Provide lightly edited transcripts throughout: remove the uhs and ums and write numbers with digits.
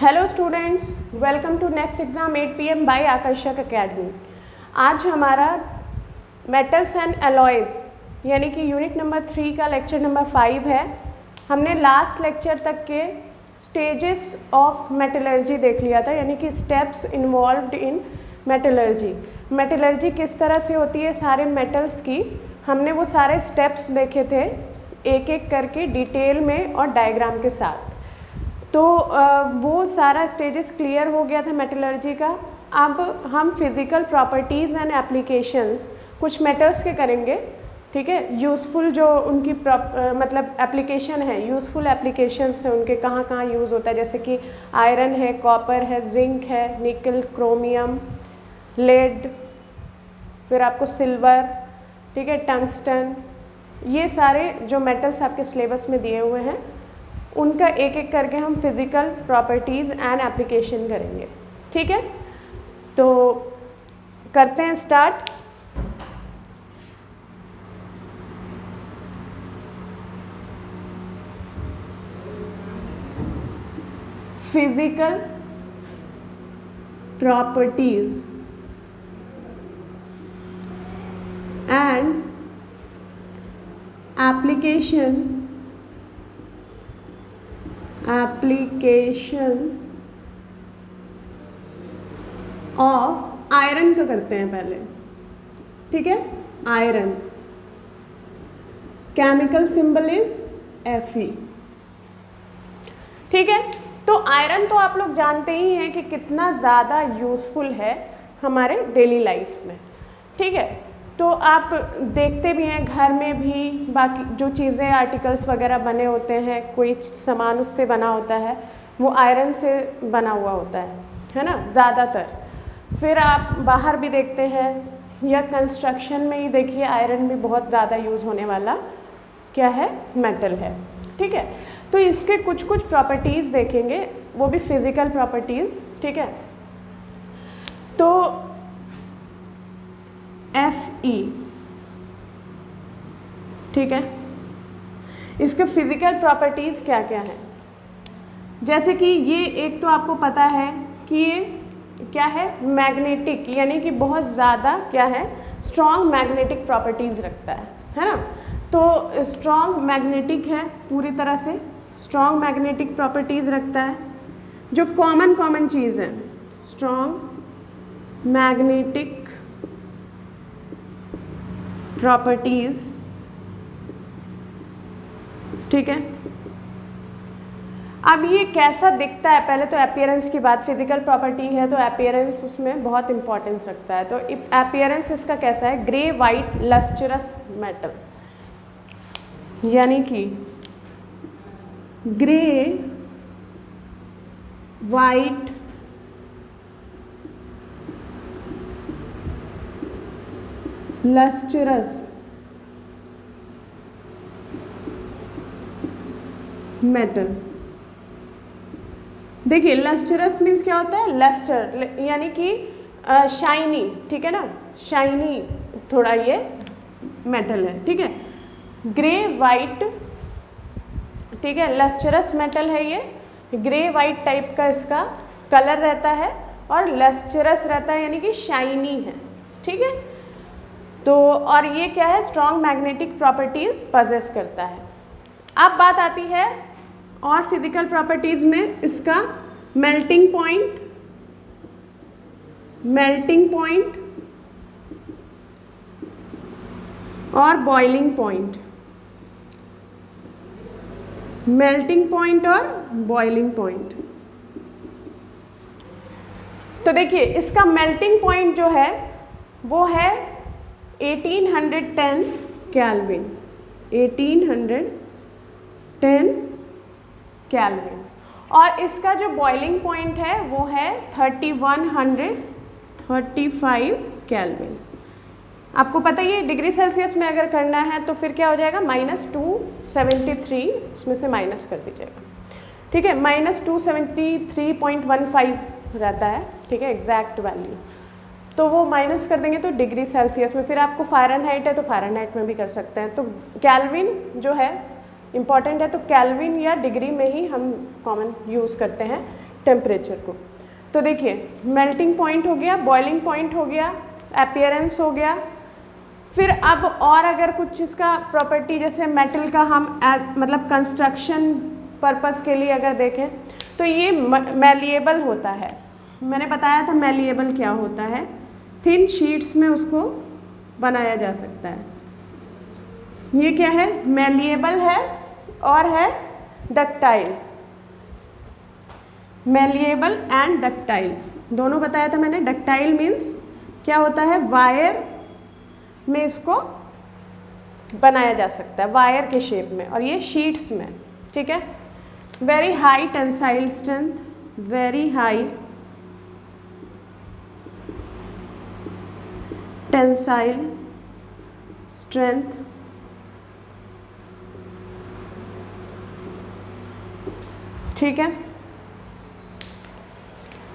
Hello students, welcome to next exam 8 PM by Aakarshak academy. आज हमारा metals and alloys यानी कि यूनिट नंबर 3 का लेक्चर नंबर 5 है। हमने लास्ट लेक्चर तक के स्टेजेस ऑफ मेटलर्जी देख लिया था, यानी कि steps involved in metallurgy. Metallurgy किस तरह से होती है सारे मेटल्स की, हमने वो सारे स्टेप्स देखे थे एक एक करके डिटेल में और डायग्राम के साथ। तो वो सारा स्टेजेस क्लियर हो गया था मेटलर्जी का। अब हम फिज़िकल प्रॉपर्टीज़ एंड एप्लीकेशंस कुछ मेटल्स के करेंगे, ठीक है। यूज़फुल जो उनकी मतलब एप्लीकेशन है, यूज़फुल एप्लीकेशंस है उनके, कहाँ कहाँ यूज़ होता है, जैसे कि आयरन है, कॉपर है, जिंक है, निकल, क्रोमियम, लेड, फिर आपको सिल्वर, ठीक है, टंगस्टन। ये सारे जो मेटल्स आपके सिलेबस में दिए हुए हैं उनका एक एक करके हम फिज़िकल प्रॉपर्टीज़ एंड एप्लीकेशन करेंगे, ठीक है। तो करते हैं start. Physical properties and applications of iron का करते हैं पहले, ठीक है। Iron chemical symbol is Fe, ठीक है। तो आयरन तो आप लोग जानते ही हैं कि कितना ज़्यादा यूज़फुल है हमारे डेली लाइफ में, ठीक है। तो आप देखते भी हैं घर में भी, बाकी जो चीज़ें आर्टिकल्स वगैरह बने होते हैं, कोई सामान उससे बना होता है, वो आयरन से बना हुआ होता है ना, ज़्यादातर। फिर आप बाहर भी देखते हैं या कंस्ट्रक्शन में ही देखिए, आयरन भी बहुत ज़्यादा यूज़ होने वाला क्या है, मेटल है, ठीक है। तो इसके कुछ कुछ प्रॉपर्टीज़ देखेंगे, वो भी फिज़िकल प्रॉपर्टीज़, ठीक है। तो Fe, ठीक है, इसके फिज़िकल प्रॉपर्टीज़ क्या क्या हैं। जैसे कि ये एक तो आपको पता है कि ये क्या है, मैग्नेटिक, यानी कि बहुत ज़्यादा क्या है, स्ट्रॉन्ग मैग्नेटिक प्रॉपर्टीज़ रखता है ना। तो स्ट्रॉन्ग मैग्नेटिक है, पूरी तरह से स्ट्रॉन्ग मैग्नेटिक प्रॉपर्टीज़ रखता है। जो कॉमन चीज़ है, स्ट्रॉन्ग मैग्नेटिक प्रॉपर्टीज़, ठीक है। अब ये कैसा दिखता है, पहले तो अपीयरेंस की बात, फिजिकल प्रॉपर्टी है तो अपीयरेंस उसमें बहुत इंपॉर्टेंस रखता है। तो अपीयरेंस इसका कैसा है, ग्रे वाइट लस्ट्रस मेटल, यानी कि ग्रे वाइट लस्ट्रस मेटल। देखिए लस्ट्रस मीन्स क्या होता है, लस्टर यानी कि शाइनी, ठीक है ना, शाइनी थोड़ा ये मेटल है, ठीक है। ग्रे वाइट, ठीक है, लस्ट्रस मेटल है ये, ग्रे वाइट टाइप का इसका कलर रहता है और लस्ट्रस रहता है, यानी कि शाइनी है, ठीक है। तो और ये क्या है, स्ट्रॉन्ग मैग्नेटिक प्रॉपर्टीज़ पजेस करता है। अब बात आती है और फिजिकल प्रॉपर्टीज़ में इसका मेल्टिंग पॉइंट और बॉइलिंग पॉइंट, मेल्टिंग पॉइंट और बॉइलिंग पॉइंट। तो देखिए इसका मेल्टिंग पॉइंट जो है वो है 1810 केल्विन, 1810 केल्विन, और इसका जो बॉइलिंग पॉइंट है वो है 3135 केल्विन। आपको पता ही है डिग्री सेल्सियस में अगर करना है तो फिर क्या हो जाएगा, -273, उसमें से माइनस कर दीजिएगा, ठीक है। -273.15 रहता है, ठीक है, एग्जैक्ट वैल्यू। तो वो माइनस कर देंगे तो डिग्री सेल्सियस में, फिर आपको फ़ारेनहाइट है तो फ़ारेनहाइट में भी कर सकते हैं। तो केल्विन जो है इम्पॉर्टेंट है, तो केल्विन या डिग्री में ही हम कॉमन यूज़ करते हैं। टेम्परेचर को। तो देखिए मेल्टिंग पॉइंट हो गया, बॉइलिंग पॉइंट हो गया, अपीयरेंस हो गया। फिर अब और अगर कुछ इसका प्रॉपर्टी जैसे मेटल का हम मतलब कंस्ट्रक्शन पर्पस के लिए अगर देखें तो ये मैलिएबल होता है। मैंने बताया था मैलिएबल क्या होता है, थिन शीट्स में उसको बनाया जा सकता है। ये क्या है, मैलिएबल है और है डक्टाइल। मैलिएबल एंड डक्टाइल दोनों बताया था मैंने। डक्टाइल मीन्स क्या होता है, वायर में इसको बनाया जा सकता है, वायर के शेप में, और ये शीट्स में, ठीक है। Very high tensile strength, very high tensile strength, ठीक है।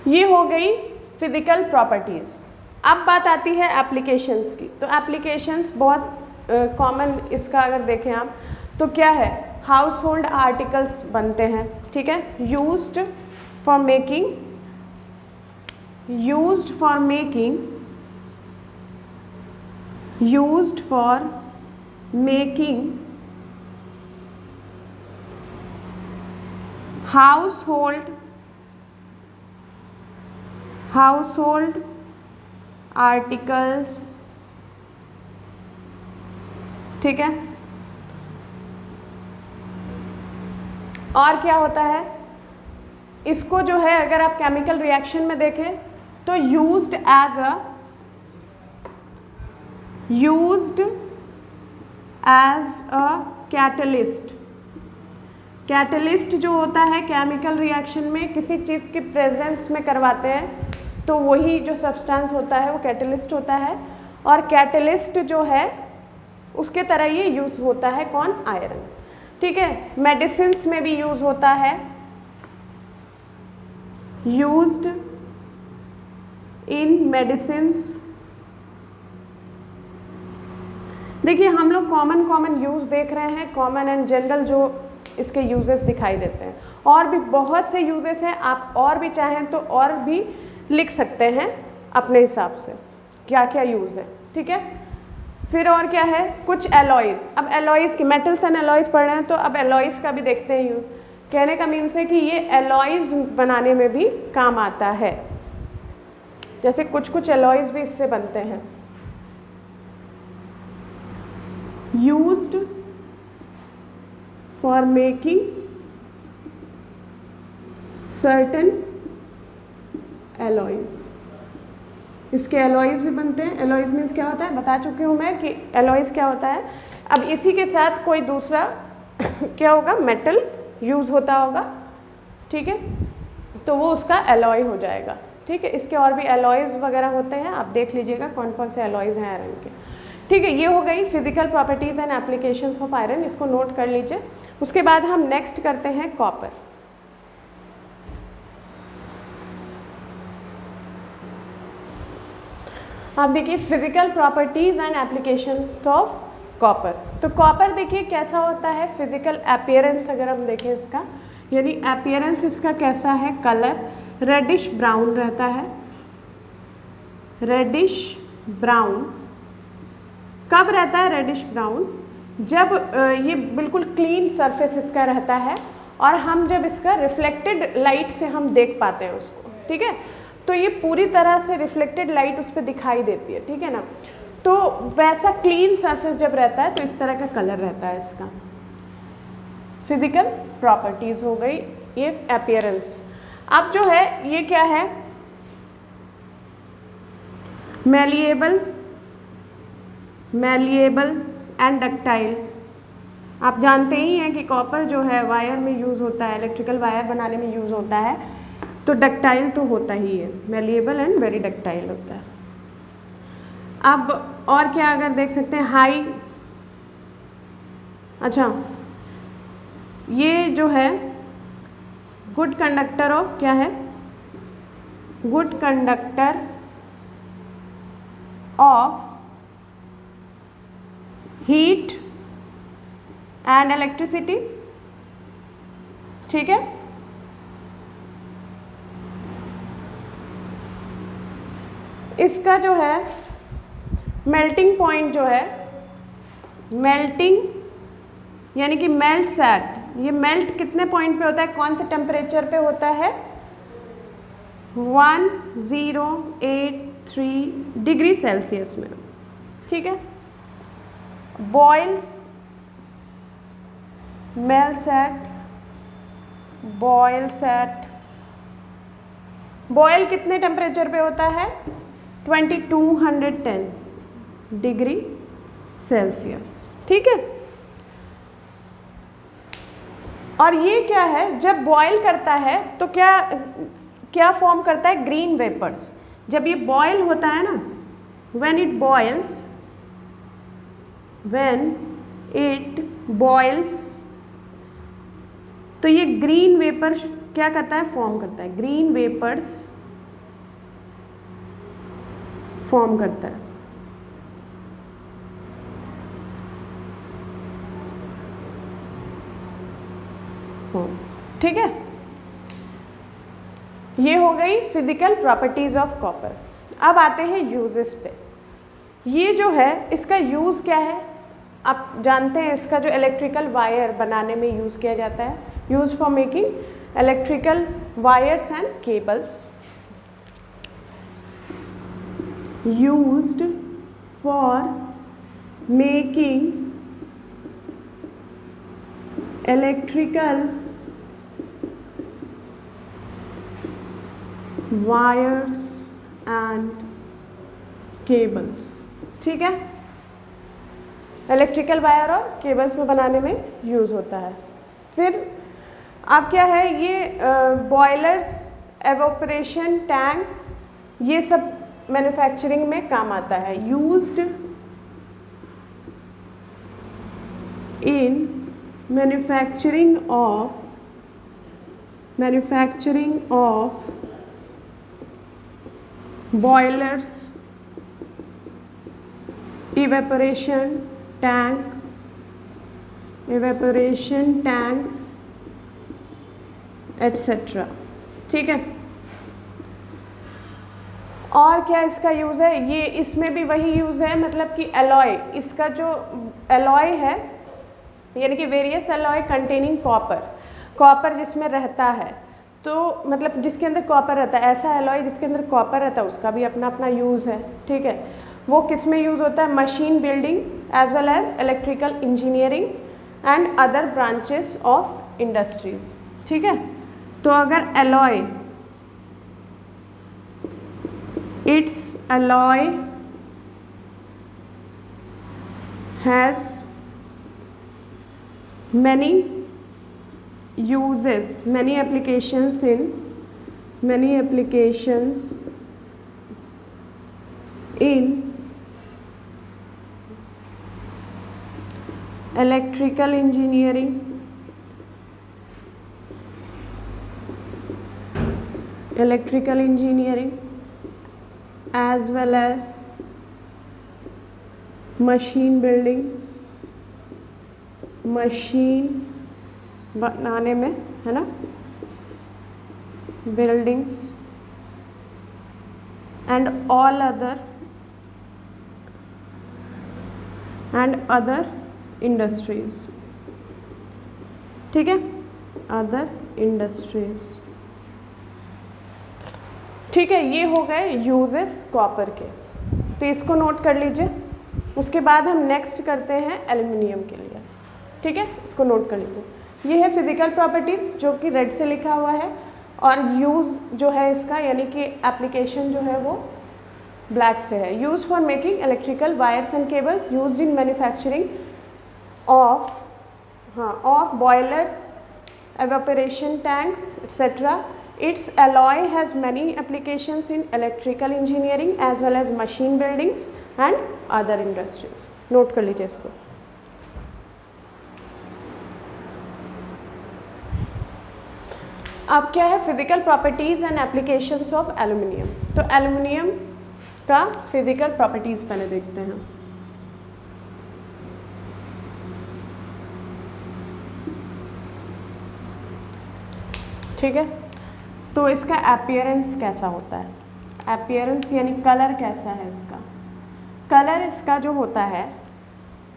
ये हो गई फिजिकल प्रॉपर्टीज। अब बात आती है एप्लीकेशंस की। तो एप्लीकेशंस बहुत कॉमन इसका अगर देखें आप तो क्या है, हाउस होल्ड आर्टिकल्स बनते हैं, ठीक है। Used for making household articles, ठीक है। और क्या होता है, इसको जो है अगर आप केमिकल रिएक्शन में देखें तो used as a catalyst. Catalyst जो होता है केमिकल रिएक्शन में किसी चीज़ के प्रेजेंस में करवाते हैं तो वही जो सब्सटेंस होता है वो कैटलिस्ट होता है। और कैटलिस्ट जो है उसके तरह ये यूज़ होता है कौन, आयरन, ठीक है। मेडिसिन्स में भी यूज़ होता है, यूज्ड इन मेडिसिन्स। देखिए हम लोग कॉमन यूज़ देख रहे हैं, कॉमन एंड जनरल जो इसके यूजेस दिखाई देते हैं। और भी बहुत से यूजेस हैं, आप और भी चाहें तो और भी लिख सकते हैं अपने हिसाब से क्या क्या यूज़ है, ठीक है। फिर और क्या है, कुछ एलॉयज़। अब एलॉयज़ की मेटल्स एंड एलॉयज़ पढ़ रहे हैं तो अब एलॉयज़ का भी देखते हैं यूज़। कहने का मीन्स है कि ये एलॉयज़ बनाने में भी काम आता है। जैसे कुछ एलॉयज़ भी इससे बनते हैं। Used for making certain alloys. इसके एलॉयज़ भी बनते हैं। एलॉयज़ मीन्स क्या होता है, बता चुकी हूँ मैं कि एलॉयज़ क्या होता है। अब इसी के साथ कोई दूसरा क्या होगा, मेटल यूज़ होता होगा, ठीक है, तो वो उसका एलॉय हो जाएगा, ठीक है। इसके और भी एलॉयज़ वगैरह होते हैं, आप देख लीजिएगा कौन कौन से एलॉयज़ हैं आयरन के, ठीक है। ये हो गई physical properties and applications of iron, इसको नोट कर लीजिए। उसके बाद हम नेक्स्ट करते हैं कॉपर। आप देखिए physical properties and applications of copper. तो कॉपर देखिए कैसा होता है, फिजिकल अपीयरेंस अगर हम देखें इसका, यानी अपीयरेंस इसका कैसा है, कलर रेडिश ब्राउन रहता है। रेडिश ब्राउन कब रहता है रेडिश ब्राउन, जब ये बिल्कुल क्लीन सरफेस इसका रहता है और हम जब इसका रिफ्लेक्टेड लाइट से हम देख पाते हैं उसको, ठीक है। तो ये पूरी तरह से रिफ्लेक्टेड लाइट उस पर दिखाई देती है, ठीक है ना। तो वैसा क्लीन सरफेस जब रहता है तो इस तरह का कलर रहता है इसका। फिजिकल प्रॉपर्टीज़ हो गई ये अपीयरेंस। अब जो है ये क्या है, मैलिएबल एंड डक्टाइल। आप जानते ही हैं कि कॉपर जो है वायर में यूज़ होता है, इलेक्ट्रिकल वायर बनाने में यूज़ होता है, तो डक्टाइल तो होता ही है, मैलिएबल एंड वेरी डक्टाइल होता है। अब और क्या अगर देख सकते हैं, हाई, अच्छा ये जो है गुड कंडक्टर ऑफ क्या है, good conductor of heat and electricity, ठीक है। इसका जो है मेल्टिंग पॉइंट जो है, मेल्टिंग यानी कि मेल्ट एट, ये मेल्ट कितने पॉइंट पे होता है, कौन से टेम्परेचर पे होता है, 1083 डिग्री सेल्सियस में, ठीक है। Boils, melts at, boils at, boil कितने टेम्परेचर पे होता है, 2210 डिग्री सेल्सियस, ठीक है। और ये क्या है, जब बॉयल करता है तो क्या फॉर्म करता है, ग्रीन वेपर्स। जब ये बॉयल होता है ना, व्हेन इट बॉयल्स, तो ये ग्रीन वेपर क्या करता है, फॉर्म करता है, ग्रीन वेपर्स फॉर्म करता है। ठीक है, ये हो गई फिजिकल प्रॉपर्टीज ऑफ कॉपर। अब आते हैं यूजेस पे। ये जो है इसका यूज़ क्या है, आप जानते हैं इसका जो इलेक्ट्रिकल वायर बनाने में यूज़ किया जाता है, use for making electrical wires and cables, used for making electrical wires and cables, ठीक है। इलेक्ट्रिकल वायर और केबल्स में बनाने में यूज़ होता है। फिर आप क्या है, ये बॉयलर्स, एवोपरेशन टैंक्स, ये सब मैन्युफैक्चरिंग में काम आता है। Used in manufacturing of boilers, evaporation tanks, etc. ठीक है। और क्या इसका यूज़ है, ये इसमें भी वही यूज़ है, मतलब कि एलॉय, इसका जो एलॉय है यानी कि वेरियस एलॉय कंटेनिंग कॉपर जिसमें रहता है, तो मतलब जिसके अंदर कॉपर रहता है, ऐसा एलॉय जिसके अंदर कॉपर रहता है उसका भी अपना अपना यूज़ है, ठीक है। वो किस में यूज़ होता है, machine building as well as electrical engineering and other branches of industries, ठीक है। तो अगर alloy, it's alloy has many uses, many applications in electrical engineering, as well as machine buildings, machine बनाने में, है ना, buildings and all other industries, ठीक है, अदर इंडस्ट्रीज, ठीक है। ये हो गए यूजेस कॉपर के, तो इसको नोट कर लीजिए। उसके बाद हम नेक्स्ट करते हैं एल्युमिनियम के लिए, ठीक है, इसको नोट कर लीजिए। ये है फिजिकल प्रॉपर्टीज़ जो कि रेड से लिखा हुआ है, और यूज़ जो है इसका यानी कि एप्लीकेशन जो है वो ब्लैक से है। Use for making electrical wires and cables, used in manufacturing of boilers, evaporation tanks, etc. Its alloy has many applications in electrical engineering as well as machine buildings and other industries. Note कर लीजिए इसको। अब क्या है, physical properties and applications of aluminium. तो aluminium का physical properties पहले देखते हैं। ठीक है, तो इसका अपीयरेंस कैसा होता है। अपीयरेंस यानी कलर कैसा है इसका। कलर इसका जो होता है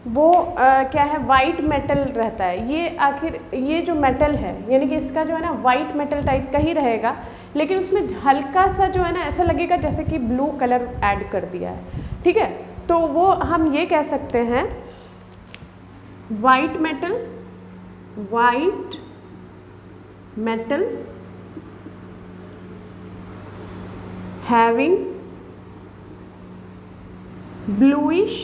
वो क्या है, वाइट मेटल रहता है। ये आखिर ये जो मेटल है यानी कि इसका जो है ना वाइट मेटल टाइप का ही रहेगा, लेकिन उसमें हल्का सा जो है ना ऐसा लगेगा जैसे कि ब्लू कलर ऐड कर दिया है। ठीक है, तो वो हम ये कह सकते हैं white metal having bluish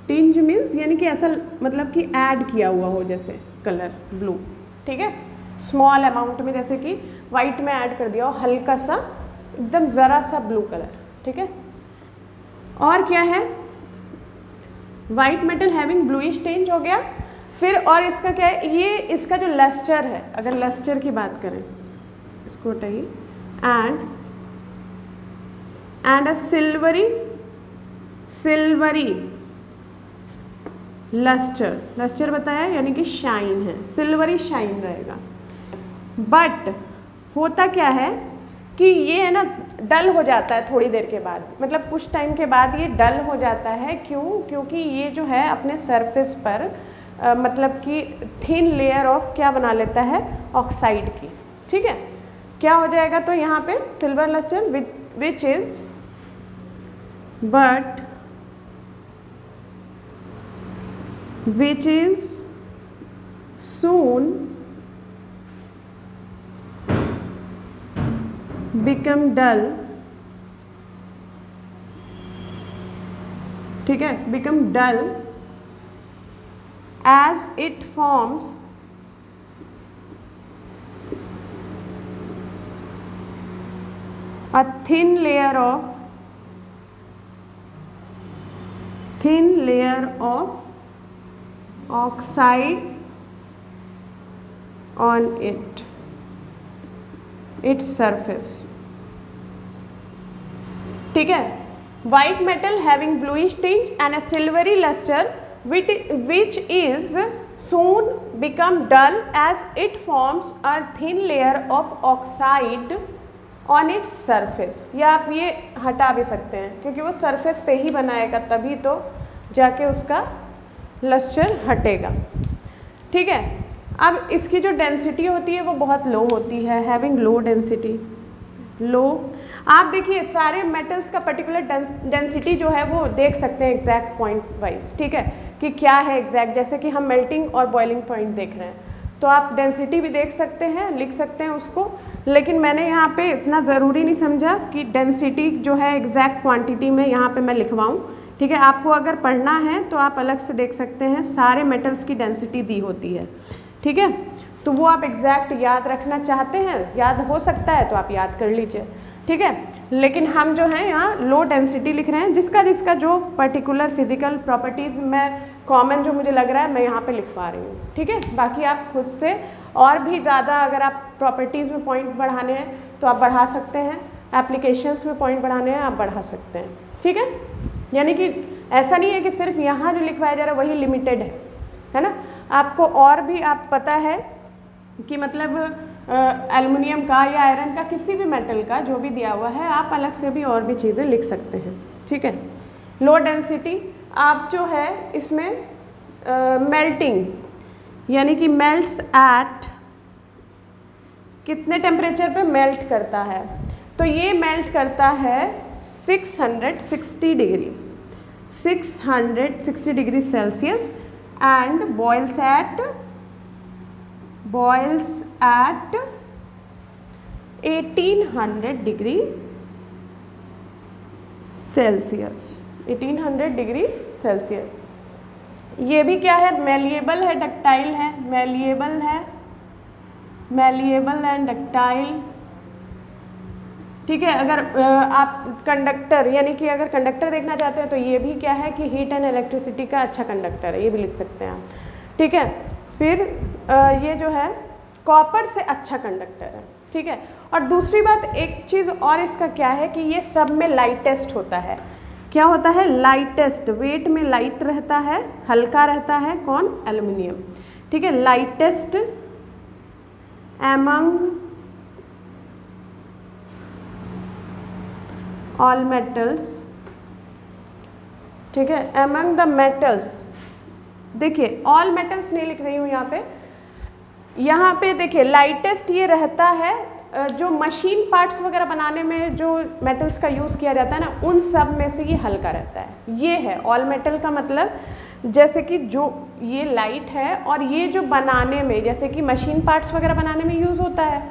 tinge means यानी कि ऐसा मतलब कि ऐड किया हुआ हो जैसे कलर ब्लू। ठीक है, स्मॉल अमाउंट में, जैसे कि वाइट में ऐड कर दिया हो हल्का सा एकदम ज़रा सा ब्लू कलर। ठीक है, और क्या है, white metal having bluish tinge हो गया। फिर और इसका क्या है, ये इसका जो लस्टर है, अगर लस्टर की बात करें इसको हटाइए, एंड अ सिल्वरी लस्टर बताया यानी कि शाइन है, सिल्वरी शाइन रहेगा। बट होता क्या है कि ये है ना डल हो जाता है थोड़ी देर के बाद, मतलब कुछ टाइम के बाद ये डल हो जाता है। क्यों? क्योंकि ये जो है अपने सरफेस पर मतलब कि थिन लेयर ऑफ क्या बना लेता है, ऑक्साइड की। ठीक है, क्या हो जाएगा तो यहाँ पे silver luster which is soon become dull। ठीक है, become dull as it forms a thin layer of oxide on its surface। ठीक है, white metal having bluish tinge and a silvery luster which is soon become dull as it forms a thin layer of oxide on its surface। या आप ये हटा भी सकते हैं क्योंकि वो सरफेस पे ही बनाएगा, तभी तो जाके उसका लस्टर हटेगा। ठीक है, अब इसकी जो डेंसिटी होती है वो बहुत लो होती है, हैविंग लो डेंसिटी। लो, आप देखिए सारे मेटल्स का पर्टिकुलर डेंसिटी जो है वो देख सकते हैं एग्जैक्ट पॉइंट वाइज। ठीक है, कि क्या है एग्जैक्ट, जैसे कि हम मेल्टिंग और बॉइलिंग पॉइंट देख रहे हैं तो आप डेंसिटी भी देख सकते हैं, लिख सकते हैं उसको। लेकिन मैंने यहाँ पे इतना ज़रूरी नहीं समझा कि डेंसिटी जो है एग्जैक्ट क्वांटिटी में यहाँ पे मैं लिखवाऊँ। ठीक है, आपको अगर पढ़ना है तो आप अलग से देख सकते हैं, सारे मेटल्स की डेंसिटी दी होती है। ठीक है, तो वो आप एग्जैक्ट याद रखना चाहते हैं, याद हो सकता है तो आप याद कर लीजिए। ठीक है, लेकिन हम जो है यहाँ लो डेंसिटी लिख रहे हैं, जिसका जो पर्टिकुलर फिजिकल प्रॉपर्टीज़ में कॉमन जो मुझे लग रहा है मैं यहाँ पे लिखवा रही हूँ। ठीक है, बाकी आप खुद से और भी ज़्यादा अगर आप प्रॉपर्टीज़ में पॉइंट बढ़ाने हैं तो आप बढ़ा सकते हैं, एप्लीकेशंस में पॉइंट बढ़ाने हैं आप बढ़ा सकते हैं। ठीक है, यानी कि ऐसा नहीं है कि सिर्फ यहाँ जो लिखवाया जा रहा है वही लिमिटेड है ना, आपको और भी आप पता है कि मतलब एल्युमिनियम का या आयरन का किसी भी मेटल का जो भी दिया हुआ है आप अलग से भी और भी चीज़ें लिख सकते हैं। ठीक है, लो डेंसिटी आप जो है इसमें मेल्टिंग यानी कि मेल्ट्स एट कितने टेम्परेचर पे मेल्ट करता है, तो ये मेल्ट करता है 660 degree Celsius and boils at 1800 degree Celsius. 1800 degree Celsius. ये भी क्या है, मेलिएबल है, डक्टाइल है, मेलिएबल एंड डक्टाइल। ठीक है, अगर आप कंडक्टर यानी कि अगर कंडक्टर देखना चाहते हैं तो ये भी क्या है कि हीट एंड इलेक्ट्रिसिटी का अच्छा कंडक्टर है, ये भी लिख सकते हैं आप। ठीक है, फिर ये जो है कॉपर से अच्छा कंडक्टर है। ठीक है। और दूसरी बात, एक चीज़ और इसका क्या है कि ये सब में लाइटेस्ट होता है। क्या होता है? लाइटेस्ट, वेट में लाइट रहता है, हल्का रहता है। कौन? एल्युमिनियम। ठीक है, लाइटेस्ट एमंग ऑल मेटल्स। ठीक है, एमंग द मेटल्स। देखिए ऑल मेटल्स नहीं लिख रही हूँ यहाँ पे देखिए लाइटेस्ट ये रहता है जो मशीन पार्ट्स वगैरह बनाने में जो मेटल्स का यूज़ किया जाता है ना, उन सब में से ये हल्का रहता है। ये है ऑल मेटल का मतलब, जैसे कि जो ये लाइट है और ये जो बनाने में, जैसे कि मशीन पार्ट्स वगैरह बनाने में यूज़ होता है,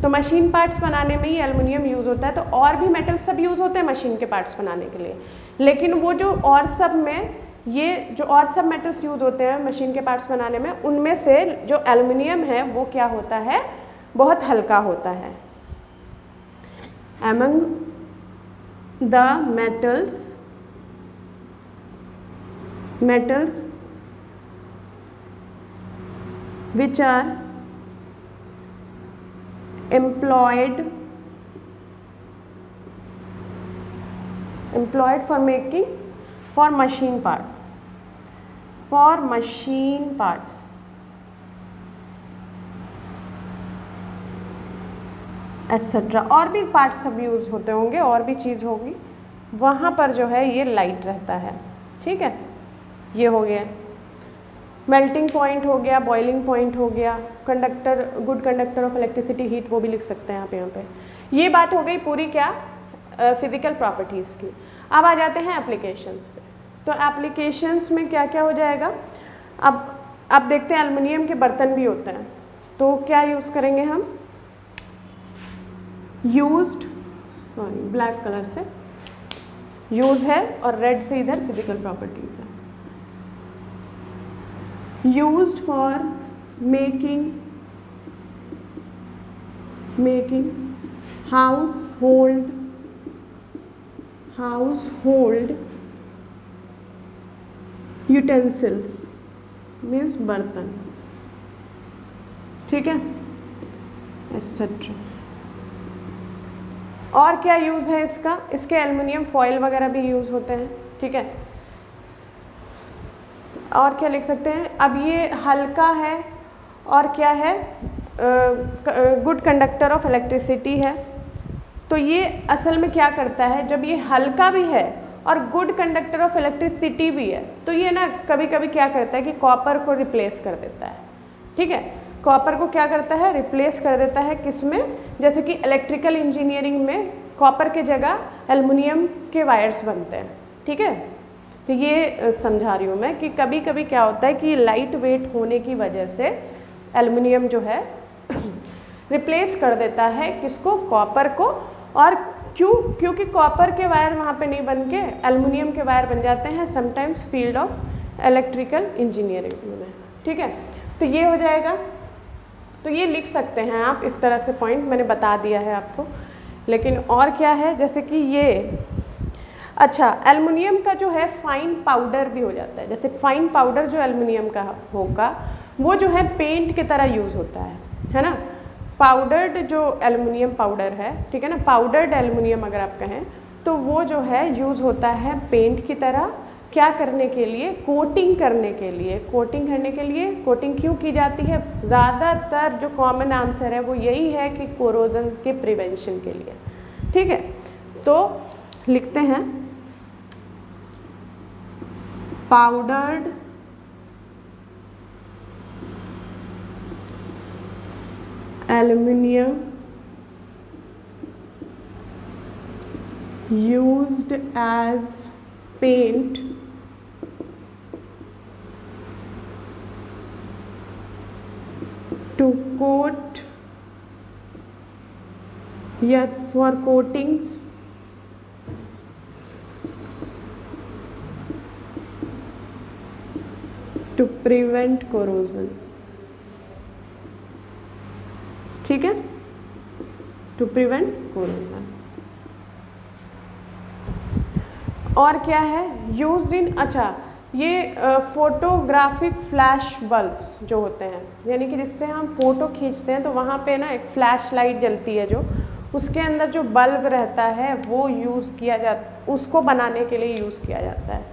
तो मशीन पार्ट्स बनाने में ही एल्युमिनियम यूज़ होता है। तो और भी मेटल्स सब यूज़ होते हैं मशीन के पार्ट्स बनाने के लिए, लेकिन वो जो और सब में, ये जो और सब मेटल्स यूज़ होते हैं मशीन के पार्ट्स बनाने में, उनमें से जो एल्युमिनियम है वो क्या होता है? बहुत हल्का होता है। Among the metals which are employed for making for machine parts etcetera. और भी पार्ट्स सब यूज़ होते होंगे, और भी चीज़ होगी, वहाँ पर जो है ये लाइट रहता है। ठीक है, ये हो गया मेल्टिंग पॉइंट, हो गया बॉइलिंग पॉइंट, हो गया conductor, good conductor of electricity heat, वो भी लिख सकते हैं आप यहाँ पे। ये बात हो गई पूरी क्या? फिजिकल प्रॉपर्टीज़ की। अब आ जाते हैं एप्लीकेशंस पे। तो एप्लीकेशंस में क्या क्या हो जाएगा? अब देखते हैं एल्युमिनियम के बर्तन भी होते हैं, तो क्या यूज़ करेंगे हम? ब्लैक कलर से यूज़ है और रेड से इधर फिजिकल प्रॉपर्टीज़ है। used for making household utensils, means बर्तन। ठीक है, एटसेट्रा। और क्या यूज़ है इसका? इसके एल्युमिनियम फॉयल वगैरह भी यूज़ होते हैं। ठीक है, और क्या लिख सकते हैं? अब ये हल्का है और क्या है? गुड कंडक्टर ऑफ इलेक्ट्रिसिटी है। तो ये असल में क्या करता है, जब ये हल्का भी है और गुड कंडक्टर ऑफ इलेक्ट्रिसिटी भी है, तो ये ना कभी कभी क्या करता है कि कॉपर को रिप्लेस कर देता है। ठीक है, कॉपर को क्या करता है? रिप्लेस कर देता है। किस में? जैसे कि इलेक्ट्रिकल इंजीनियरिंग में कॉपर के जगह एल्युमिनियम के वायर्स बनते हैं। ठीक है, तो ये समझा रही हूँ मैं कि कभी कभी क्या होता है कि लाइट वेट होने की वजह से एल्युमिनियम जो है रिप्लेस कर देता है किसको? कॉपर को। और क्योंकि कॉपर के वायर वहाँ पे नहीं बन के एल्युमिनियम के वायर बन जाते हैं sometimes field of electrical engineering में। ठीक है, तो ये हो जाएगा। तो ये लिख सकते हैं आप इस तरह से, पॉइंट मैंने बता दिया है आपको। लेकिन और क्या है, जैसे कि ये, अच्छा एल्युमिनियम का जो है फाइन पाउडर भी हो जाता है। जैसे फाइन पाउडर जो एल्युमिनियम का होगा वो जो है पेंट की तरह यूज़ होता है ना। पाउडर्ड जो एल्युमिनियम पाउडर है, ठीक है ना, पाउडर्ड एल्युमिनियम अगर आप कहें, तो वो जो है यूज़ होता है पेंट की तरह। क्या करने के लिए? कोटिंग करने के लिए। कोटिंग करने के लिए कोटिंग क्यों की जाती है? ज़्यादातर जो कॉमन आंसर है वो यही है कि कोरोजन के प्रिवेंशन के लिए। ठीक है, तो लिखते हैं powdered aluminium used as paint to coat या for coatings to prevent corrosion। ठीक है, टू प्रिवेंट कोरोजन। और क्या है? यूज्ड इन, अच्छा ये फोटोग्राफिक फ्लैश बल्ब्स जो होते हैं, यानी कि जिससे हम फ़ोटो खींचते हैं तो वहाँ पे ना एक फ्लैश लाइट जलती है, जो उसके अंदर जो बल्ब रहता है वो यूज़ किया जाता, उसको बनाने के लिए यूज़ किया जाता है,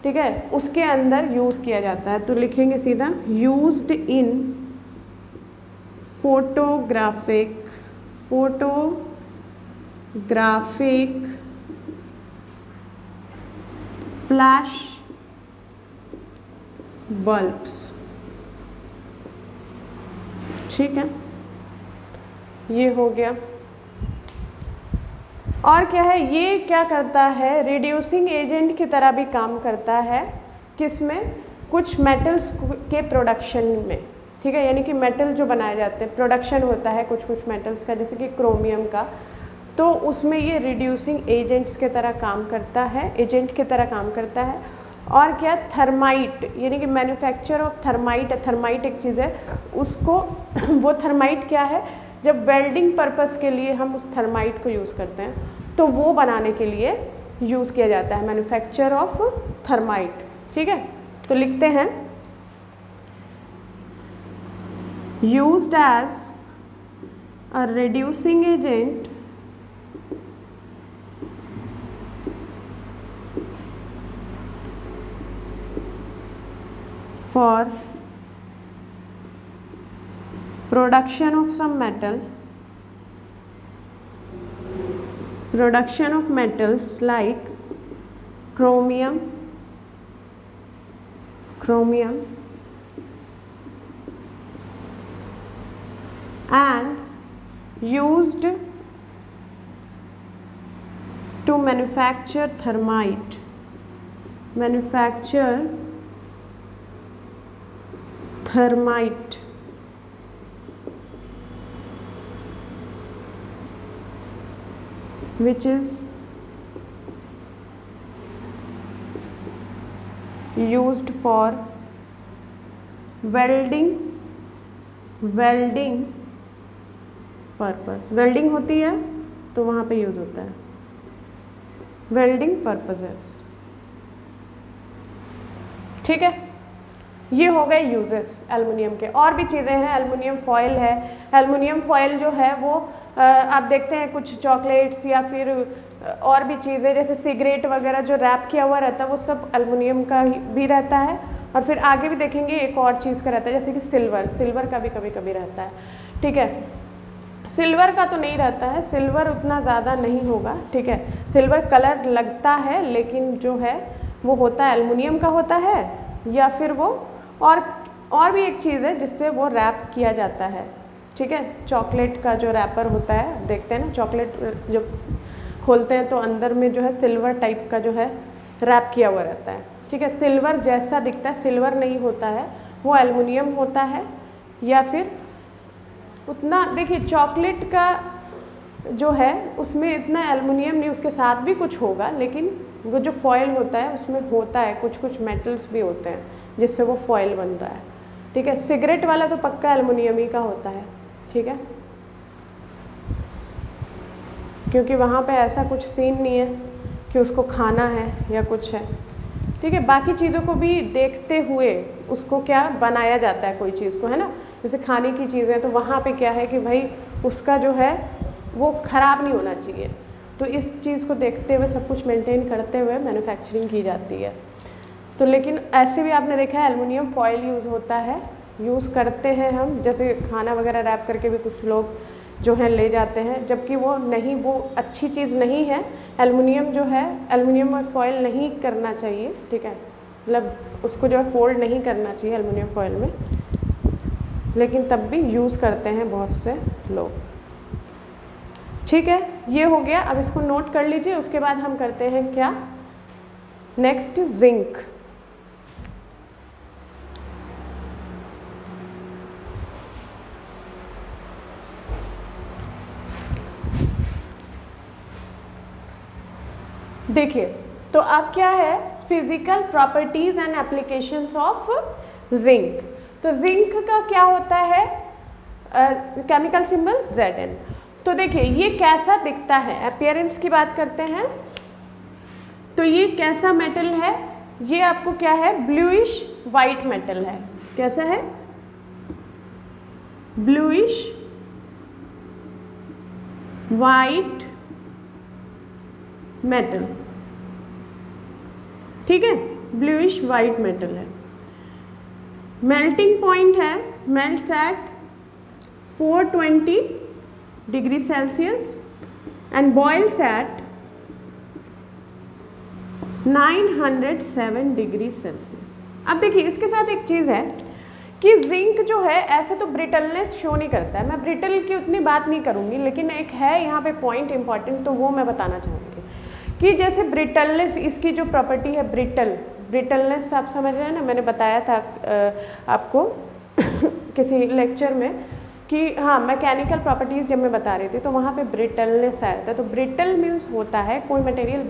ठीक है, उसके अंदर यूज़ किया जाता है। तो लिखेंगे सीधा used in photographic flash bulbs, ठीक है, ये हो गया। और क्या है, ये क्या करता है, रिड्यूसिंग एजेंट की तरह भी काम करता है, किसमें, कुछ मेटल्स के प्रोडक्शन में, ठीक है, यानी कि मेटल जो बनाए जाते हैं, प्रोडक्शन होता है कुछ कुछ मेटल्स का, जैसे कि क्रोमियम का, तो उसमें ये रिड्यूसिंग एजेंट्स की तरह काम करता है, एजेंट की तरह काम करता है। और क्या, थर्माइट, यानी कि मैन्युफैक्चर ऑफ थर्माइट, थर्माइट एक चीज़ है, उसको वो थर्माइट क्या है, जब वेल्डिंग पर्पस के लिए हम उस थर्माइट को यूज़ करते हैं तो वो बनाने के लिए यूज़ किया जाता है, मैन्युफैक्चर ऑफ थर्माइट, ठीक है। तो लिखते हैं used as a reducing agent for production of some metal, production of metals like chromium and used to manufacture thermite, which is used for welding purpose, welding होती है तो वहाँ पे यूज़ होता है, वेल्डिंग पर्पसेस, ठीक है। ये हो गए यूजेस एल्युमिनियम के। और भी चीज़ें हैं, एल्युमिनियम फॉयल है, एल्युमिनियम फॉयल जो है वो आप देखते हैं कुछ चॉकलेट्स या फिर और भी चीज़ें जैसे सिगरेट वगैरह जो रैप किया हुआ रहता है वो सब एल्युमिनियम का भी रहता है। और फिर आगे भी देखेंगे एक और चीज़ का रहता है, जैसे कि सिल्वर का भी कभी कभी रहता है, ठीक है। सिल्वर का तो नहीं रहता है, सिल्वर उतना ज़्यादा नहीं होगा, ठीक है, सिल्वर कलर लगता है लेकिन जो है वो होता है एल्युमिनियम का होता है, या फिर वो और भी एक चीज़ है जिससे वो रैप किया जाता है, ठीक है। चॉकलेट का जो रैपर होता है, देखते हैं ना चॉकलेट जब खोलते हैं तो अंदर में जो है सिल्वर टाइप का जो है रैप किया हुआ रहता है, ठीक है। सिल्वर जैसा दिखता है, सिल्वर नहीं होता है, वो एल्युमिनियम होता है। या फिर उतना देखिए चॉकलेट का जो है उसमें इतना एल्युमिनियम नहीं, उसके साथ भी कुछ होगा, लेकिन वो जो फॉयल होता है उसमें होता है कुछ मेटल्स भी होते हैं जिससे वो फॉयल बन रहा है, ठीक है। सिगरेट वाला तो पक्का एल्युमिनियम ही का होता है, ठीक है, क्योंकि वहाँ पे ऐसा कुछ सीन नहीं है कि उसको खाना है या कुछ है, ठीक है। बाकी चीज़ों को भी देखते हुए उसको क्या बनाया जाता है कोई चीज़ को, है ना, जैसे खाने की चीज़ें, तो वहाँ पे क्या है कि भाई उसका जो है वो ख़राब नहीं होना चाहिए, तो इस चीज़ को देखते हुए सब कुछ मेंटेन करते हुए मैन्युफैक्चरिंग की जाती है। तो लेकिन ऐसे भी आपने देखा है एल्युमिनियम फॉयल यूज़ होता है, यूज़ करते हैं हम, जैसे खाना वगैरह रैप करके भी कुछ लोग जो है ले जाते हैं, जबकि वो नहीं, वो अच्छी चीज़ नहीं है। एल्युमिनियम जो है, एल्युमिनियम और फॉयल नहीं करना चाहिए, ठीक है, मतलब उसको जो है फोल्ड नहीं करना चाहिए एल्युमिनियम फॉयल में, लेकिन तब भी यूज़ करते हैं बहुत से लोग, ठीक है। ये हो गया, अब इसको नोट कर लीजिए। उसके बाद हम करते हैं क्या, नेक्स्ट जिंक। देखिए तो अब क्या है, physical properties and applications of zinc. तो जिंक का क्या होता है, केमिकल सिंबल Zn। तो देखिए ये कैसा दिखता है, अपीयरेंस की बात करते हैं, तो ये कैसा मेटल है, ये आपको क्या है, ब्लूइश वाइट मेटल है। कैसा है, ब्लूइश वाइट मेटल, ठीक है, ब्लूइश वाइट मेटल है। मेल्टिंग पॉइंट है, melts at 420 degree Celsius and boils at 907 degree Celsius. अब देखिए इसके साथ एक चीज़ है कि जिंक जो है ऐसे तो ब्रिटलनेस शो नहीं करता है, मैं ब्रिटल की उतनी बात नहीं करूँगी, लेकिन एक है यहाँ पे पॉइंट इंपॉर्टेंट, तो वो मैं बताना चाहूँगी कि जैसे ब्रिटलनेस, इसकी जो प्रॉपर्टी है ब्रिटलनेस आप समझ रहे हैं ना, मैंने बताया था आपको किसी लेक्चर में कि हाँ मैकेनिकल प्रॉपर्टीज जब मैं बता रही थी तो वहाँ पे ब्रिटलनेस आया था। तो ब्रिटल मीन्स होता है कोई मटेरियल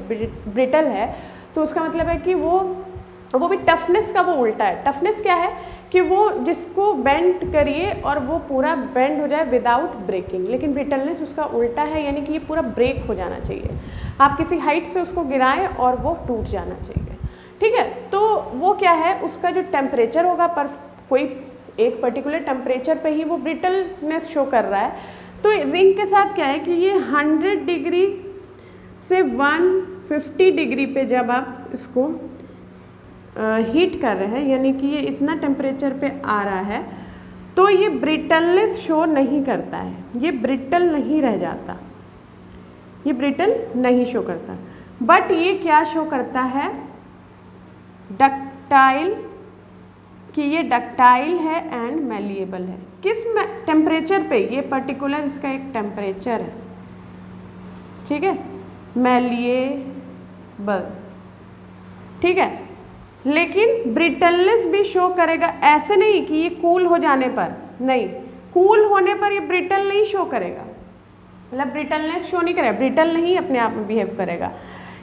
ब्रिटल है तो उसका मतलब है कि वो भी टफनेस का वो उल्टा है। टफनेस क्या है कि वो जिसको बेंड करिए और वो पूरा बेंड हो जाए विदाउट ब्रेकिंग, लेकिन ब्रिटलनेस उसका उल्टा है, यानी कि ये पूरा ब्रेक हो जाना चाहिए। आप किसी हाइट से उसको गिराएं और वो टूट जाना चाहिए, ठीक है। तो वो क्या है, उसका जो टेम्परेचर होगा पर कोई एक पर्टिकुलर टेम्परेचर पे ही वो ब्रिटलनेस शो कर रहा है। तो जिंक के साथ क्या है कि ये 100 डिग्री से 150 डिग्री पे जब आप इसको हीट कर रहे हैं, यानी कि ये इतना टेम्परेचर पे आ रहा है, तो ये ब्रिटलनेस शो नहीं करता है, ये ब्रिटल नहीं रह जाता, ये ब्रिटल नहीं शो करता, बट ये क्या शो करता है, डक्टाइल, कि ये डक्टाइल है एंड मैलिएबल है। किस टेम्परेचर पे, ये पर्टिकुलर इसका एक टेम्परेचर है, ठीक है, मैलिएबल, ठीक है। लेकिन ब्रिटलनेस भी शो करेगा, ऐसे नहीं कि ये कूल हो जाने पर, नहीं, कूल होने पर ये ब्रिटल नहीं शो करेगा, मतलब ब्रिटलनेस शो नहीं करेगा, ब्रिटल नहीं अपने आप में बिहेव करेगा।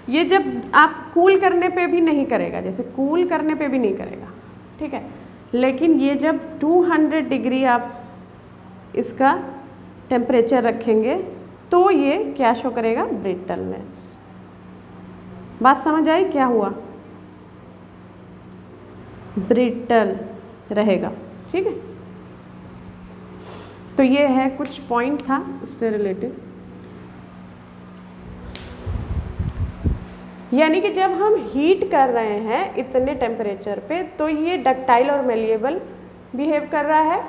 ये जब आप कूल करने पे भी नहीं करेगा, जैसे कूल करने पे भी नहीं करेगा, ठीक है। लेकिन ये जब 200 डिग्री आप इसका टेम्परेचर रखेंगे तो ये क्या शो करेगा, ब्रिटलनेस। बात समझ आई क्या हुआ, ब्रिटल रहेगा, ठीक है। तो ये है कुछ पॉइंट था इससे रिलेटेड, यानी कि जब हम हीट कर रहे हैं इतने टेम्परेचर पे तो ये डक्टाइल और मेलिएबल बिहेव कर रहा है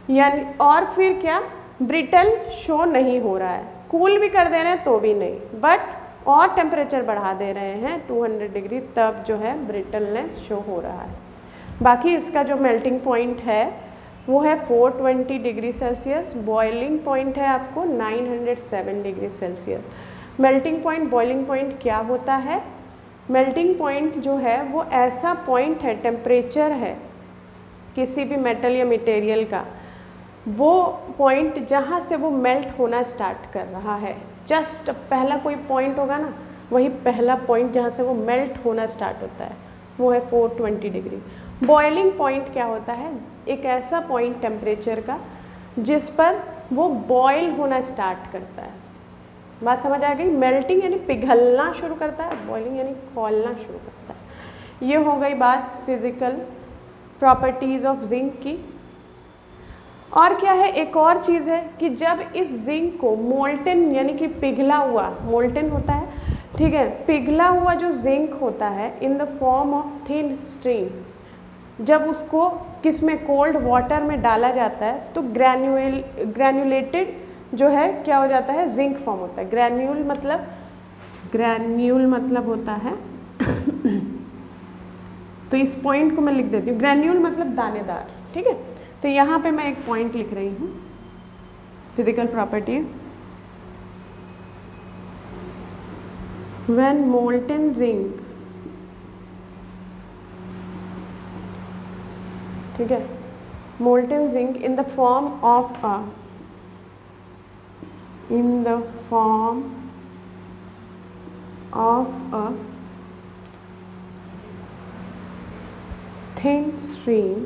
यानी, और फिर क्या, ब्रिटल शो नहीं हो रहा है, कूल भी कर दे रहे हैं तो भी नहीं, बट और टेम्परेचर बढ़ा दे रहे हैं 200 डिग्री, तब जो है ब्रिटलनेस शो हो रहा है। बाकी इसका जो मेल्टिंग पॉइंट है वो है 420 डिग्री सेल्सियस, बॉइलिंग पॉइंट है आपको 907 degree Celsius. Melting point, boiling point क्या होता है, मेल्टिंग पॉइंट जो है वो ऐसा पॉइंट है, टेम्परेचर है किसी भी मेटल या मटेरियल का, वो पॉइंट जहाँ से वो मेल्ट होना स्टार्ट कर रहा है, जस्ट पहला कोई पॉइंट होगा ना, वही पहला पॉइंट जहाँ से वो मेल्ट होना स्टार्ट होता है वो है 420 डिग्री। बॉइलिंग पॉइंट क्या होता है, एक ऐसा पॉइंट टेम्परेचर का जिस पर वो बॉयल होना स्टार्ट करता है। बात समझ आ गई, मेल्टिंग यानी पिघलना शुरू करता है, बॉइलिंग यानी खौलना शुरू करता है। ये हो गई बात फिजिकल प्रॉपर्टीज ऑफ जिंक की। और क्या है, एक और चीज़ है कि जब इस जिंक को मोल्टन यानी कि पिघला हुआ, मोल्टन होता है, ठीक है, पिघला हुआ जो जिंक होता है in the form of thin stream, जब उसको किस में, कोल्ड वाटर में डाला जाता है तो ग्रैन्युलेटेड जो है क्या हो जाता है, जिंक फॉर्म होता है। ग्रैन्यूल मतलब होता है तो इस पॉइंट को मैं लिख देती हूँ, ग्रैन्यूल मतलब दानेदार, ठीक है। तो यहाँ पे मैं एक पॉइंट लिख रही हूँ, physical properties, when molten zinc, ठीक है, molten zinc in the form of a thin stream,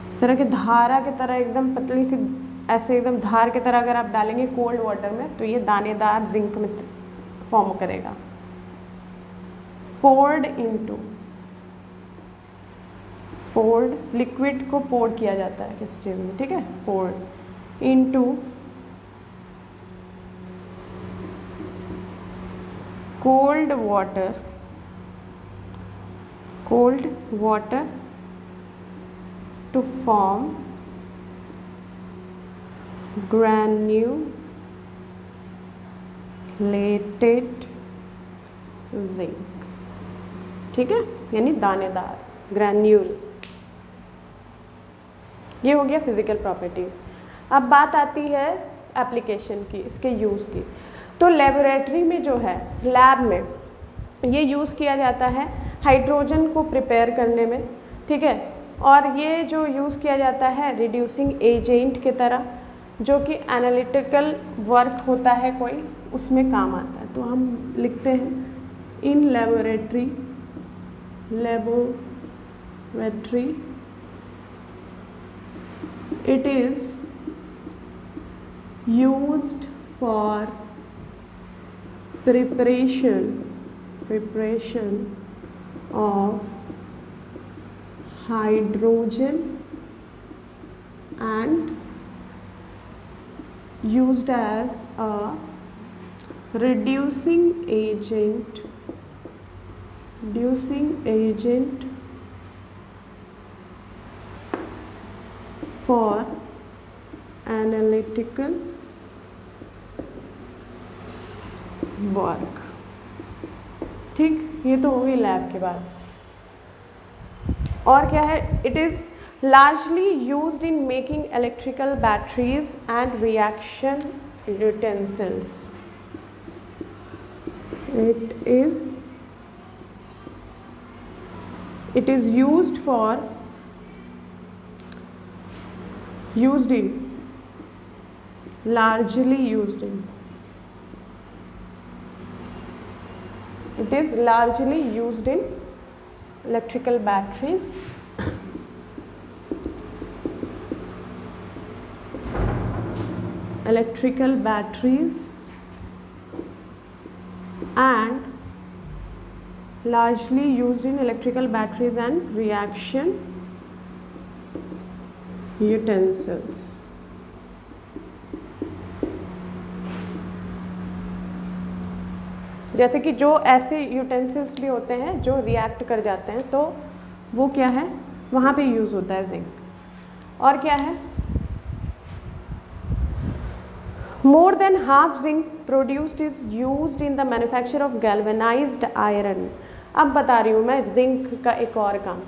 इस तरह की धारा की तरह एकदम पतली सी, ऐसे एकदम धार की तरह अगर आप डालेंगे कोल्ड वाटर में तो ये दानेदार जिंक में फॉर्म करेगा। पोर्ड इनटू, पोर्ड, लिक्विड को पोर्ड किया जाता है किसी चीज़ में, ठीक है, poured into cold water, cold water to form granulated zinc, ठीक है, यानी दानेदार, ग्रैन्यूल। ये हो गया फिजिकल प्रॉपर्टीज। अब बात आती है एप्लीकेशन की, इसके यूज़ की। तो लेबोरेटरी में जो है, लैब में ये यूज़ किया जाता है हाइड्रोजन को प्रिपेयर करने में, ठीक है, और ये जो यूज़ किया जाता है रिड्यूसिंग एजेंट की तरह, जो कि एनालिटिकल वर्क होता है कोई, उसमें काम आता है। तो हम लिखते हैं in laboratory, laboratory it is used for preparation of hydrogen and used as a reducing agent for analytical work, ठीक, ये तो हो गई लैब के बाद। और क्या है, it is largely used in making electrical batteries and reaction utensils. it is used for largely used in, it is largely used in electrical batteries and largely used in electrical batteries and reaction utensils। जैसे कि जो ऐसे utensils भी होते हैं जो react कर जाते हैं, तो वो क्या है, वहाँ पे यूज़ होता है जिंक। और क्या है, more than half zinc produced is used in the manufacture of galvanized iron. अब बता रही हूँ मैं जिंक का एक और काम।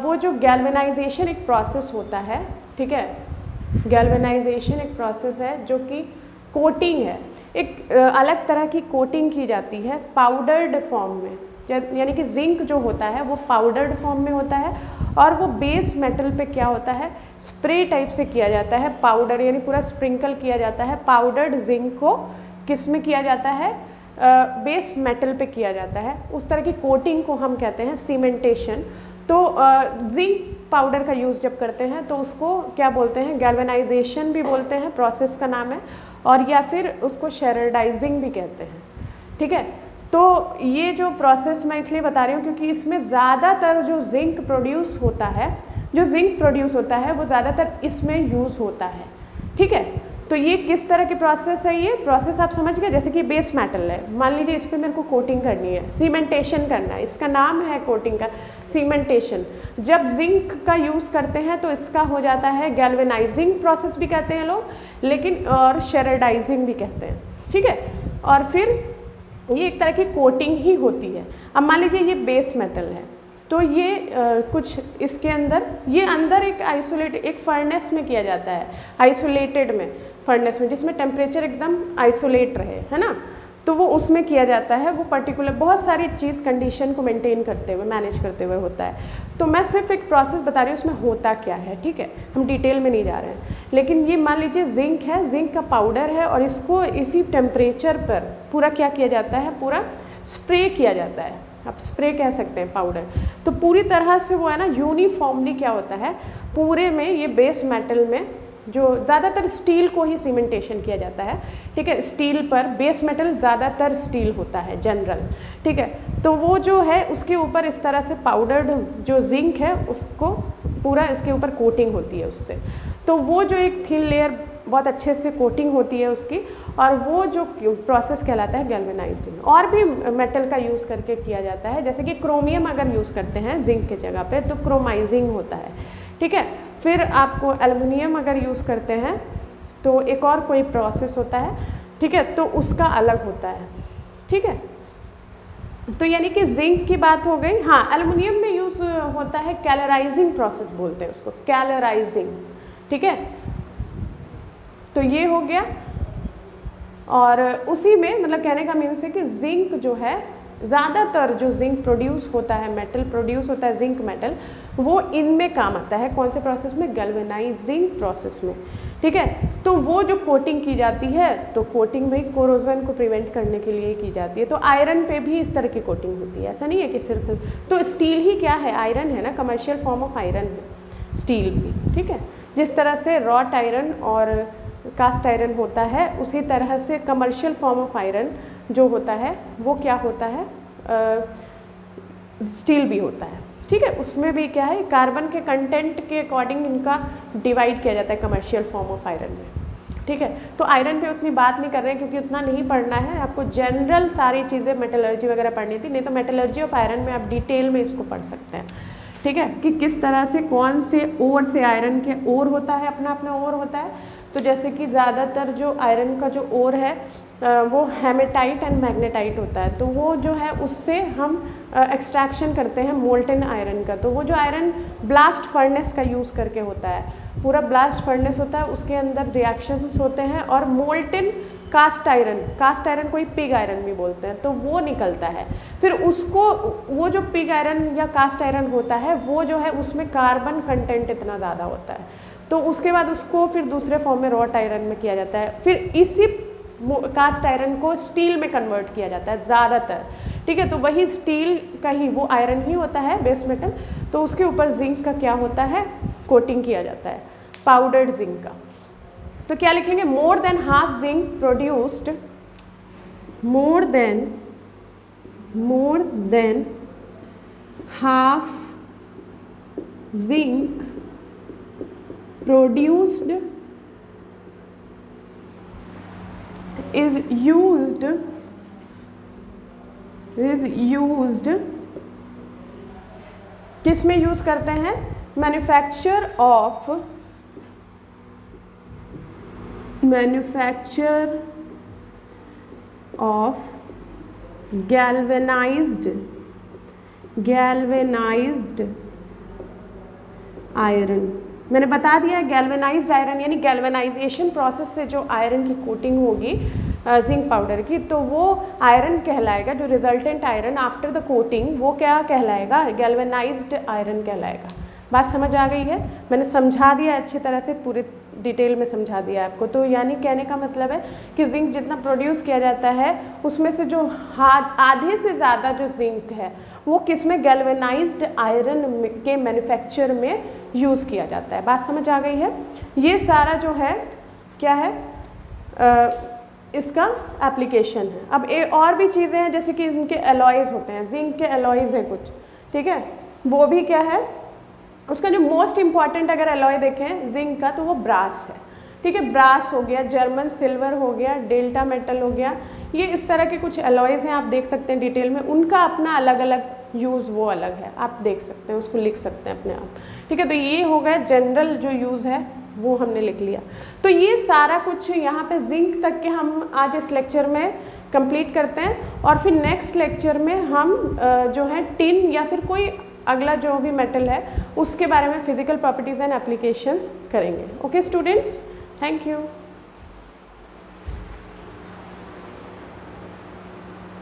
वो जो गैल्वेनाइजेशन एक प्रोसेस होता है, ठीक है, गैल्वेनाइजेशन एक प्रोसेस है जो कि कोटिंग है, एक अलग तरह की कोटिंग की जाती है पाउडर्ड फॉर्म में, यानी कि जिंक जो होता है वो पाउडर्ड फॉर्म में होता है, और वो बेस मेटल पे क्या होता है, स्प्रे टाइप से किया जाता है, पाउडर यानी पूरा स्प्रिंकल किया जाता है। पाउडर्ड जिंक को किस में किया जाता है, बेस मेटल पे किया जाता है, उस तरह की कोटिंग को हम कहते हैं सीमेंटेशन। तो जिंक पाउडर का यूज़ जब करते हैं तो उसको क्या बोलते हैं, गैल्वेनाइजेशन भी बोलते हैं, प्रोसेस का नाम है, और या फिर उसको शेरडाइजिंग भी कहते हैं, ठीक है। तो ये जो प्रोसेस मैं इसलिए बता रही हूँ क्योंकि इसमें ज़्यादातर जो जिंक प्रोड्यूस होता है, वो ज़्यादातर इसमें यूज़ होता है, ठीक है। तो ये किस तरह की प्रोसेस है, ये प्रोसेस आप समझ गए। जैसे कि बेस मेटल है, मान लीजिए इस पर मेरे को कोटिंग करनी है, सीमेंटेशन करना है, इसका नाम है कोटिंग का सीमेंटेशन। जब जिंक का यूज़ करते हैं तो इसका हो जाता है गैल्वेनाइजिंग प्रोसेस भी कहते हैं लोग, लेकिन और शेरडाइजिंग भी कहते हैं, ठीक है। और फिर ये एक तरह की कोटिंग ही होती है। अब मान लीजिए ये बेस मेटल है, तो ये कुछ इसके अंदर, ये अंदर एक आइसोलेटेड एक फर्नेस में किया जाता है, आइसोलेटेड में फर्नेस में, जिसमें टेम्परेचर एकदम आइसोलेट रहे, है ना, तो वो उसमें किया जाता है। वो पर्टिकुलर बहुत सारी चीज़ कंडीशन को मेंटेन करते हुए, मैनेज करते हुए होता है। तो मैं सिर्फ एक प्रोसेस बता रही हूँ उसमें होता क्या है, ठीक है, हम डिटेल में नहीं जा रहे हैं। लेकिन ये मान लीजिए जिंक है, जिंक का पाउडर है, और इसको इसी टेम्परेचर पर पूरा क्या किया जाता है, पूरा स्प्रे किया जाता है, आप स्प्रे कह सकते हैं पाउडर। तो पूरी तरह से वो है ना यूनिफॉर्मली क्या होता है, पूरे में ये बेस मेटल में जो ज़्यादातर स्टील को ही सीमेंटेशन किया जाता है, ठीक है। स्टील पर बेस मेटल ज़्यादातर स्टील होता है जनरल, ठीक है। तो वो जो है उसके ऊपर इस तरह से पाउडर्ड जो जिंक है उसको पूरा इसके ऊपर कोटिंग होती है उससे, तो वो जो एक थिन लेयर बहुत अच्छे से कोटिंग होती है उसकी, और वो जो प्रोसेस कहलाता है गैल्वेनाइजिंग। और भी मेटल का यूज़ करके किया जाता है, जैसे कि क्रोमियम अगर यूज़ करते हैं जिंक के जगह पे तो क्रोमाइजिंग होता है, ठीक है। फिर आपको एल्युमिनियम अगर यूज़ करते हैं तो एक और कोई प्रोसेस होता है, ठीक है, तो उसका अलग होता है, ठीक है। तो यानी कि जिंक की बात हो गई। हाँ, एल्युमिनियम में यूज़ होता है कैलराइजिंग प्रोसेस बोलते हैं उसको, कैलराइजिंग, ठीक है। तो ये हो गया। और उसी में मतलब कहने का मीन्स है कि जिंक जो है ज़्यादातर जो जिंक प्रोड्यूस होता है, मेटल प्रोड्यूस होता है जिंक मेटल, वो इनमें काम आता है। कौन से प्रोसेस में? गैल्वेनाइजिंग प्रोसेस में, ठीक है। तो वो जो कोटिंग की जाती है, तो कोटिंग भाई कोरोजन को प्रिवेंट करने के लिए की जाती है। तो आयरन पे भी इस तरह की कोटिंग होती है, ऐसा नहीं है कि सिर्फ, तो स्टील ही क्या है? आयरन है ना, कमर्शियल फॉर्म ऑफ आयरन है स्टील भी, ठीक है। जिस तरह से रॉट आयरन और कास्ट आयरन होता है, उसी तरह से कमर्शियल फॉर्म ऑफ आयरन जो होता है वो क्या होता है? स्टील भी होता है, ठीक है। उसमें भी क्या है, कार्बन के कंटेंट के अकॉर्डिंग इनका डिवाइड किया जाता है कमर्शियल फॉर्म ऑफ आयरन में, ठीक है। तो आयरन पे उतनी बात नहीं कर रहे हैं क्योंकि उतना नहीं पढ़ना है आपको, जनरल सारी चीज़ें मेटलर्जी वगैरह पढ़नी थी, नहीं तो मेटलर्जी ऑफ आयरन में आप डिटेल में इसको पढ़ सकते हैं, ठीक है, कि किस तरह से कौन से ओर से आयरन के ओर होता है, अपना अपना ओर होता है। तो जैसे कि ज़्यादातर जो आयरन का जो ओर है वो हेमेटाइट एंड मैग्नेटाइट होता है, तो वो जो है उससे हम एक्सट्रैक्शन करते हैं मोल्टन आयरन का। तो वो जो आयरन ब्लास्ट फर्नेस का यूज़ करके होता है, पूरा ब्लास्ट फर्नेस होता है, उसके अंदर रिएक्शंस होते हैं और मोल्टन कास्ट आयरन कोई पिग आयरन भी बोलते हैं, तो वो निकलता है। फिर उसको, वो जो पिग आयरन या कास्ट आयरन होता है वो जो है उसमें कार्बन कंटेंट इतना ज़्यादा होता है, तो उसके बाद उसको फिर दूसरे फॉर्म में रॉट आयरन में किया जाता है। फिर इसी कास्ट आयरन को स्टील में कन्वर्ट किया जाता है ज़्यादातर, ठीक है। तो वही स्टील का ही वो आयरन ही होता है बेस मेटल, तो उसके ऊपर जिंक का क्या होता है? कोटिंग किया जाता है, पाउडर्ड जिंक का। तो क्या लिखेंगे? More than half zinc produced, more than half zinc produced is used किस में यूज करते हैं? Manufacture of galvanized iron. मैंने बता दिया गैल्वेनाइज्ड आयरन यानी गैल्वेनाइजेशन प्रोसेस से जो आयरन की कोटिंग होगी जिंक पाउडर की, तो वो आयरन कहलाएगा। जो resultant iron after the coating वो क्या कहलाएगा? गैल्वेनाइज्ड आयरन कहलाएगा। बात समझ आ गई है? मैंने समझा दिया अच्छी तरह से, पूरे डिटेल में समझा दिया आपको। तो यानी कहने का मतलब है कि जिंक जितना प्रोड्यूस किया जाता है उसमें से जो आधे से ज़्यादा जो जिंक है वो किस में? गैल्वेनाइज्ड आयरन के मैन्युफैक्चर में यूज़ किया जाता है। बात समझ आ गई है? ये सारा जो है क्या है, इसका एप्लीकेशन है। अब और भी चीज़ें हैं, जैसे कि इनके एलॉयज़ होते हैं, जिंक के एलॉयज़ हैं कुछ, ठीक है। वो भी क्या है, उसका जो मोस्ट इम्पॉर्टेंट अगर एलॉय देखें जिंक का तो वो ब्रास है, ठीक है। ब्रास हो गया, जर्मन सिल्वर हो गया, डेल्टा मेटल हो गया, ये इस तरह के कुछ एलॉयज़ हैं, आप देख सकते हैं डिटेल में। उनका अपना अलग अलग यूज़ वो अलग है, आप देख सकते हैं, उसको लिख सकते हैं अपने आप, ठीक है। तो ये हो गया जनरल जो यूज़ है वो हमने लिख लिया। तो ये सारा कुछ यहाँ पे जिंक तक के हम आज इस लेक्चर में कंप्लीट करते हैं, और फिर नेक्स्ट लेक्चर में हम जो है टिन या फिर कोई अगला जो भी मेटल है उसके बारे में फिजिकल प्रॉपर्टीज़ एंड एप्लीकेशंस करेंगे। Okay students, thank you.